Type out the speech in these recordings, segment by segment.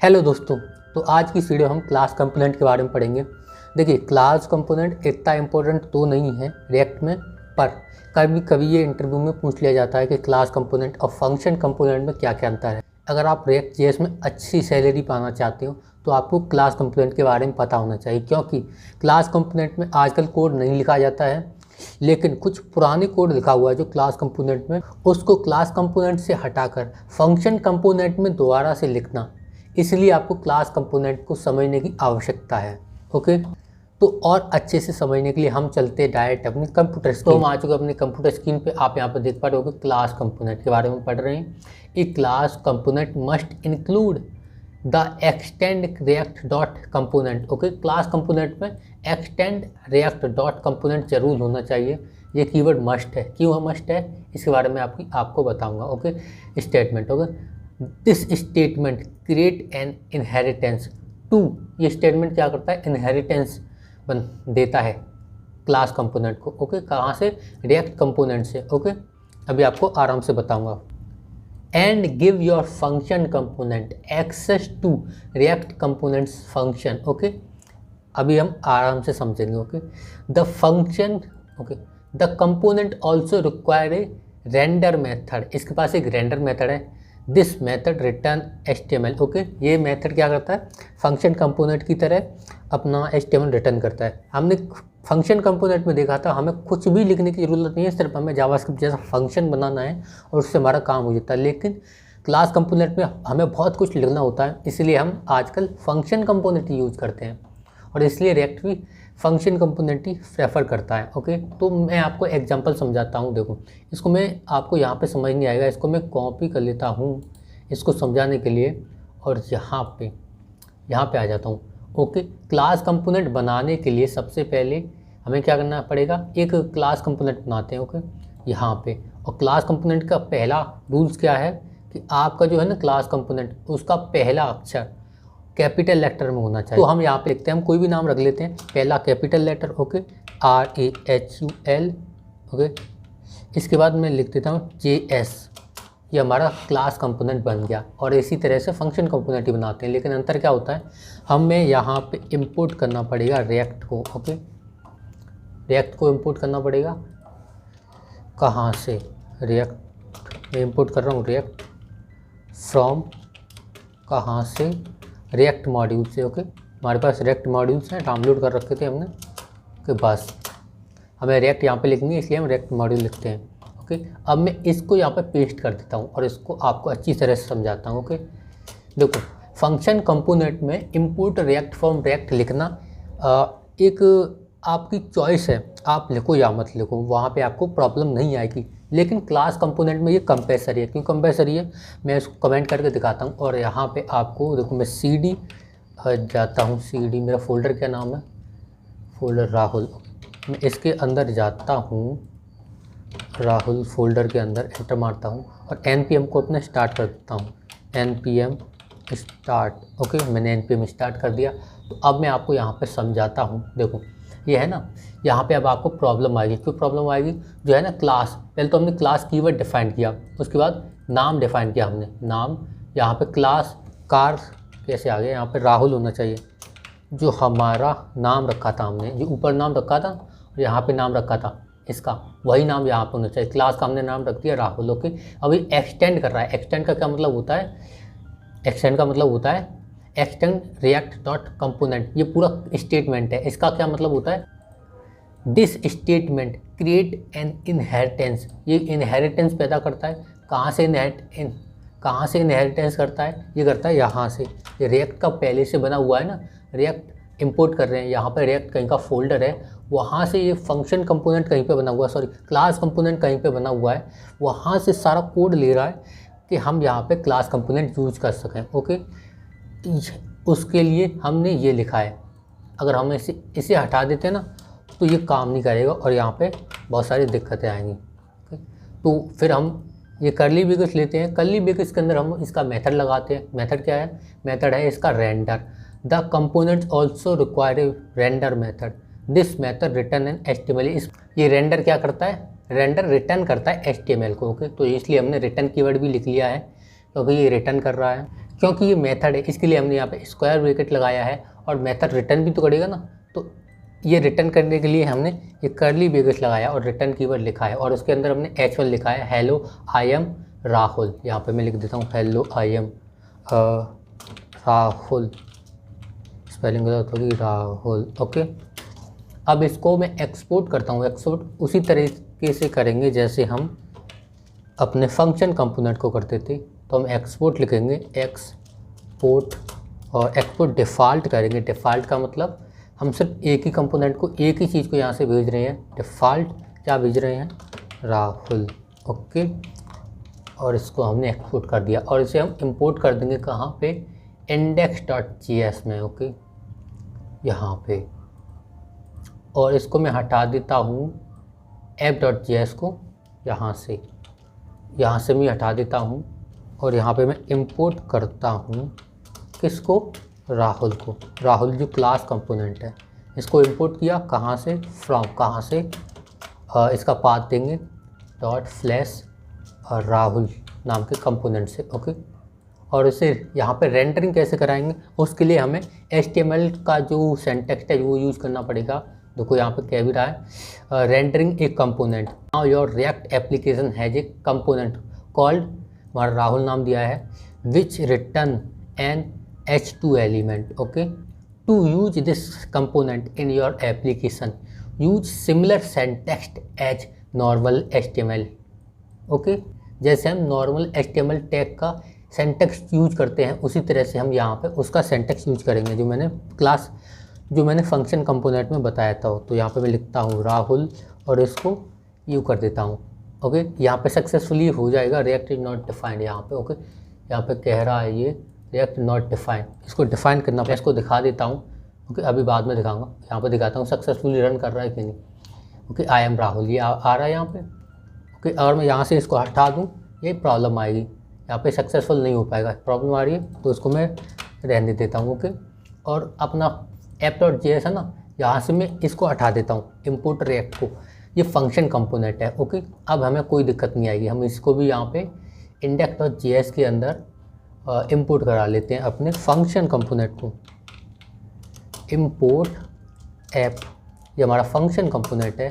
Hello दोस्तों, तो आज की इस वीडियो हम क्लास कंपोनेंट के बारे में पढ़ेंगे। देखिए, क्लास कंपोनेंट इतना इम्पोर्टेंट तो नहीं है रिएक्ट में, पर कभी कभी ये इंटरव्यू में पूछ लिया जाता है कि क्लास कंपोनेंट और फंक्शन कंपोनेंट में क्या क्या अंतर है। अगर आप रिएक्ट जेएस में अच्छी सैलरी पाना चाहते हो तो आपको क्लास कंपोनेंट के बारे में पता होना चाहिए, क्योंकि क्लास कंपोनेंट में आजकल कोड नहीं लिखा जाता है, लेकिन कुछ पुराने कोड लिखा हुआ है जो क्लास कंपोनेंट में, उसको क्लास कंपोनेंट से हटाकर फंक्शन कंपोनेंट में दोबारा से लिखना, इसलिए आपको क्लास कंपोनेंट को समझने की आवश्यकता है। ओके, तो और अच्छे से समझने के लिए हम चलते हैं डायरेक्ट अपने कंप्यूटर स्क्रीन। तो हम आ चुके अपने कंप्यूटर स्क्रीन पे। आप यहाँ पर देख पा रहे हो क्लास कंपोनेंट के बारे में पढ़ रहे हैं। A class component must include the extend React dot component. Okay, class component में एक्सटेंड रिएक्ट डॉट कंपोनेंट जरूर होना चाहिए। ये कीवर्ड मस्ट है। क्यों मस्ट है इसके बारे में आपको बताऊँगा। Okay, statement. Okay, this statement create an inheritance to. ये स्टेटमेंट क्या करता है? इनहेरिटेंस देता है क्लास कंपोनेंट को। ओके, कहाँ से? रिएक्ट कंपोनेंट से। ओके, अभी आपको आराम से बताऊंगा। And give your function component access to React components function. Okay, अभी हम आराम से समझेंगे। Okay, the function, okay, the component also require a render method. इसके पास एक रेंडर मेथड है। This method return HTML। Okay, ये मेथड क्या करता है? फंक्शन कंपोनेंट की तरह अपना HTML रिटर्न करता है। हमने फंक्शन कंपोनेंट में देखा था हमें कुछ भी लिखने की ज़रूरत नहीं है, सिर्फ हमें जावास्क्रिप्ट जैसा फंक्शन बनाना है और उससे हमारा काम हो जाता है। लेकिन क्लास कंपोनेंट में हमें बहुत कुछ लिखना होता है, इसलिए हम आजकल फंक्शन कंपोनेंट यूज़ करते हैं और इसलिए रिएक्ट भी फंक्शन कंपोनेंट ही प्रेफर करता है। ओके, तो मैं आपको एग्जांपल समझाता हूँ। देखो, इसको मैं आपको यहाँ पे समझ नहीं आएगा, इसको मैं कॉपी कर लेता हूँ इसको समझाने के लिए और यहाँ पे आ जाता हूँ। ओके, क्लास कंपोनेंट बनाने के लिए सबसे पहले हमें क्या करना पड़ेगा? एक क्लास कंपोनेंट बनाते हैं। ओके, यहाँ पे, और क्लास कंपोनेंट का पहला रूल्स क्या है कि आपका जो है ना क्लास कंपोनेंट, उसका पहला अक्षर कैपिटल लेटर में होना चाहिए। तो हम यहाँ पे लिखते हैं, हम कोई भी नाम रख लेते हैं, पहला capital letter. Okay, RAHUL। Okay, इसके बाद मैं लिख देता हूँ JS। ये हमारा क्लास कंपोनेंट बन गया। और इसी तरह से फंक्शन कंपोनेंट ही बनाते हैं, लेकिन अंतर क्या होता है? हमें यहाँ पे इंपोर्ट करना पड़ेगा रिएक्ट को। ओके, रिएक्ट को इंपोर्ट करना पड़ेगा। कहाँ से? रिएक्ट मैं इंपोर्ट कर रहा हूँ, रिएक्ट फ्रॉम, कहाँ से? रिएक्ट मॉड्यूल से। ओके, हमारे पास रिएक्ट मॉड्यूल्स हैं, डाउनलोड कर रखे थे हमने के पास। हमें रिएक्ट यहाँ पे लिखेंगे, इसलिए हम रिएक्ट मॉड्यूल लिखते हैं। ओके, अब मैं इसको यहाँ पे पेस्ट कर देता हूँ और इसको आपको अच्छी तरह से समझाता हूँ। ओके, देखो, फंक्शन कंपोनेंट में इंपोर्ट रिएक्ट फ्रॉम रिएक्ट लिखना एक आपकी चॉइस है, आप लिखो या मत लिखो, वहाँ पे आपको प्रॉब्लम नहीं आएगी। लेकिन क्लास कंपोनेंट में ये कंपल्सरी है। क्यों कंपल्सरी है? मैं इसको कमेंट करके दिखाता हूँ। और यहाँ पे आपको देखो, मैं CD जाता हूँ। CD मेरा फोल्डर क्या नाम है? फोल्डर राहुल। मैं इसके अंदर जाता हूँ, राहुल फोल्डर के अंदर एंटर मारता हूँ और NPM को अपने स्टार्ट कर देता हूँ। NPM start. ओके, मैंने NPM स्टार्ट कर दिया। तो अब मैं आपको यहाँ पे समझाता हूँ। देखो, ये है ना, यहाँ पे अब आपको प्रॉब्लम आएगी। क्यों प्रॉब्लम आएगी? जो है ना क्लास, पहले तो हमने क्लास कीवर्ड डिफाइन किया, उसके बाद नाम डिफाइन किया हमने। नाम यहाँ पे क्लास कार कैसे आ गया? यहाँ पे राहुल होना चाहिए, जो हमारा नाम रखा था हमने, जो ऊपर नाम रखा था और यहाँ पे नाम रखा था इसका, वही नाम यहाँ पे होना चाहिए। क्लास का हमने नाम रख दिया राहुल। ओके, अभी एक्सटेंड कर रहा है। एक्सटेंड का क्या मतलब होता है? एक्सटेंड का मतलब होता है एक्सटेंड रिएक्ट डॉट कंपोनेंट। ये पूरा स्टेटमेंट है। इसका क्या मतलब होता है? This statement create an inheritance. ये इनहेरिटेंस पैदा करता है। कहाँ से इनहेरिटेंस करता है? ये करता है यहाँ से। ये रिएक्ट का पहले से बना हुआ है ना, रिएक्ट इंपोर्ट कर रहे हैं, यहाँ पर रिएक्ट कहीं का फोल्डर है, वहाँ से ये फंक्शन कंपोनेंट कहीं पे बना हुआ है, सॉरी क्लास कंपोनेंट कहीं पे बना हुआ है, वहाँ से सारा कोड ले रहा है कि हम यहाँ पे क्लास कंपोनेंट यूज कर सकें। ओके, उसके लिए हमने ये लिखा है। अगर हम इसे हटा देते हैं ना तो ये काम नहीं करेगा और यहाँ पे बहुत सारी दिक्कतें आएंगी। तो फिर हम ये कर्ली ब्रैकेट्स लेते हैं। कर्ली ब्रैकेट्स के अंदर हम इसका मेथड लगाते हैं। मेथड क्या है? मेथड है इसका render. The components also require a render method. This method return an HTML। ये रेंडर क्या करता है? रेंडर रिटर्न करता है HTML को। ओके, तो इसलिए हमने रिटर्न कीवर्ड भी लिख लिया है, क्योंकि ये रिटर्न कर रहा है। क्योंकि ये मेथड है इसके लिए हमने यहाँ पे स्क्वायर ब्रैकेट लगाया है, और मेथड रिटर्न भी तो करेगा ना, तो ये रिटर्न करने के लिए हमने ये कर्ली ब्रैकेट लगाया और रिटर्न कीवर्ड लिखा है, और उसके अंदर हमने H1 लिखा है, हेलो आई एम राहुल। यहाँ पे मैं लिख देता हूँ hello I M Rahul, spelling गलत होगी, राहुल। ओके, अब इसको मैं एक्सपोर्ट करता हूँ। एक्सपोर्ट उसी तरीके से करेंगे जैसे हम अपने फंक्शन कंपोनेंट को करते थे। तो हम एक्सपोर्ट लिखेंगे, एक्सपोर्ट, और एक्सपोर्ट डिफ़ॉल्ट करेंगे। डिफ़ॉल्ट का मतलब हम सिर्फ एक ही कंपोनेंट को, एक ही चीज़ को यहाँ से भेज रहे हैं। डिफ़ॉल्ट क्या भेज रहे हैं, राहुल। ओके, और इसको हमने एक्सपोर्ट कर दिया, और इसे हम इंपोर्ट कर देंगे कहाँ पे, index.js में। ओके, यहाँ पे, और इसको मैं हटा देता हूँ app.js को, यहाँ से मैं हटा देता हूँ, और यहाँ पे मैं इंपोर्ट करता हूँ किसको, राहुल को। राहुल जो क्लास कंपोनेंट है, इसको इंपोर्ट किया कहाँ से, फ्रॉम, कहाँ से, इसका पाथ देंगे .स्लैश राहुल नाम के कंपोनेंट से। ओके, और इसे यहाँ पे रेंडरिंग कैसे कराएंगे, उसके लिए हमें HTML का जो सिंटैक्स है वो यूज़ करना पड़ेगा। देखो यहाँ पे कह भी रहा है, rendering a component, now your React application has a component called, हमारा राहुल नाम दिया है, which return an H2 element. Okay, to use this component in your application use similar syntax as normal HTML। Okay, जैसे हम normal HTML tag का syntax use करते हैं उसी तरह से हम यहाँ पे उसका सिंटैक्स यूज करेंगे जो मैंने फंक्शन कंपोनेंट में बताया था। तो यहाँ पे मैं लिखता हूँ राहुल, और इसको यू कर देता हूँ। ओके, यहाँ पे सक्सेसफुली हो जाएगा, रिएक्ट इज नॉट डिफाइंड यहाँ पे। ओके, यहाँ पे कह रहा है ये रिएक्ट नॉट डिफाइंड, इसको डिफाइन करना पड़ेगा। इसको दिखा देता हूँ। ओके, अभी बाद में दिखाऊंगा, यहाँ पे दिखाता हूँ सक्सेसफुली रन कर रहा है कि नहीं। ओके, आई एम राहुल, ये आ रहा है यहाँ पे। ओके, अगर मैं यहाँ से इसको हटा दूँ ये प्रॉब्लम आएगी, यहाँ पे सक्सेसफुल नहीं हो पाएगा, प्रॉब्लम आ रही है, तो इसको मैं रहने देता हूँ। ओके, और अपना app.js है ना, यहाँ से मैं इसको हटा देता हूँ, इंपोर्ट रिएक्ट को, ये फंक्शन कंपोनेंट है। ओके, अब हमें कोई दिक्कत नहीं आएगी, हम इसको भी यहाँ पे index.js के अंदर इंपोर्ट करा लेते हैं अपने फंक्शन कंपोनेंट को। इंपोर्ट ऐप, ये हमारा फंक्शन कंपोनेंट है,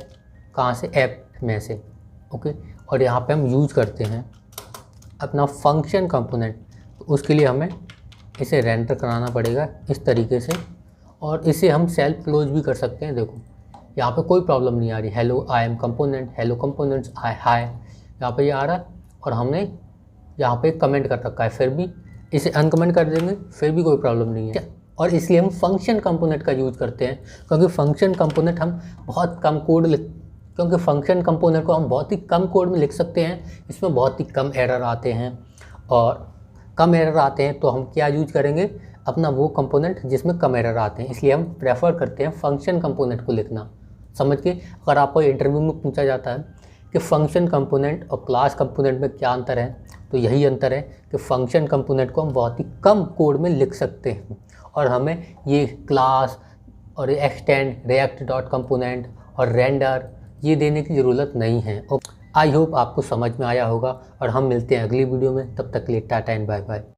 कहाँ से, ऐप में से। ओके, और यहाँ पे हम यूज करते हैं अपना फंक्शन कंपोनेंट, तो उसके लिए हमें इसे रेंडर कराना पड़ेगा इस तरीके से, और इसे हम सेल्फ क्लोज भी कर सकते हैं। देखो यहाँ पे कोई प्रॉब्लम नहीं आ रही, hello I am component, hello components I hi, यहाँ पे ये आ रहा है, और हमने यहाँ पे कमेंट कर रखा है, फिर भी इसे अनकमेंट कर देंगे फिर भी कोई प्रॉब्लम नहीं है। और इसलिए हम फंक्शन कंपोनेंट का यूज़ करते हैं, क्योंकि फंक्शन कंपोनेंट हम बहुत कम कोड क्योंकि फंक्शन कंपोनेंट को हम बहुत ही कम कोड में लिख सकते हैं, इसमें बहुत ही कम एरर आते हैं, और कम एरर आते हैं तो हम क्या यूज करेंगे, अपना वो कंपोनेंट जिसमें कम एरर आते हैं। इसलिए हम प्रेफर करते हैं फंक्शन कंपोनेंट को लिखना। समझ के, अगर आपको इंटरव्यू में पूछा जाता है कि फंक्शन कंपोनेंट और क्लास कंपोनेंट में क्या अंतर है, तो यही अंतर है कि फंक्शन कंपोनेंट को हम बहुत ही कम कोड में लिख सकते हैं, और हमें ये क्लास और एक्सटेंड, रिएक्ट डॉट कंपोनेंट और रेंडर ये देने की ज़रूरत नहीं है। आई होप आपको समझ में आया होगा, और हम मिलते हैं अगली वीडियो में, तब तक के लिए टाटा एंड बाय बाय।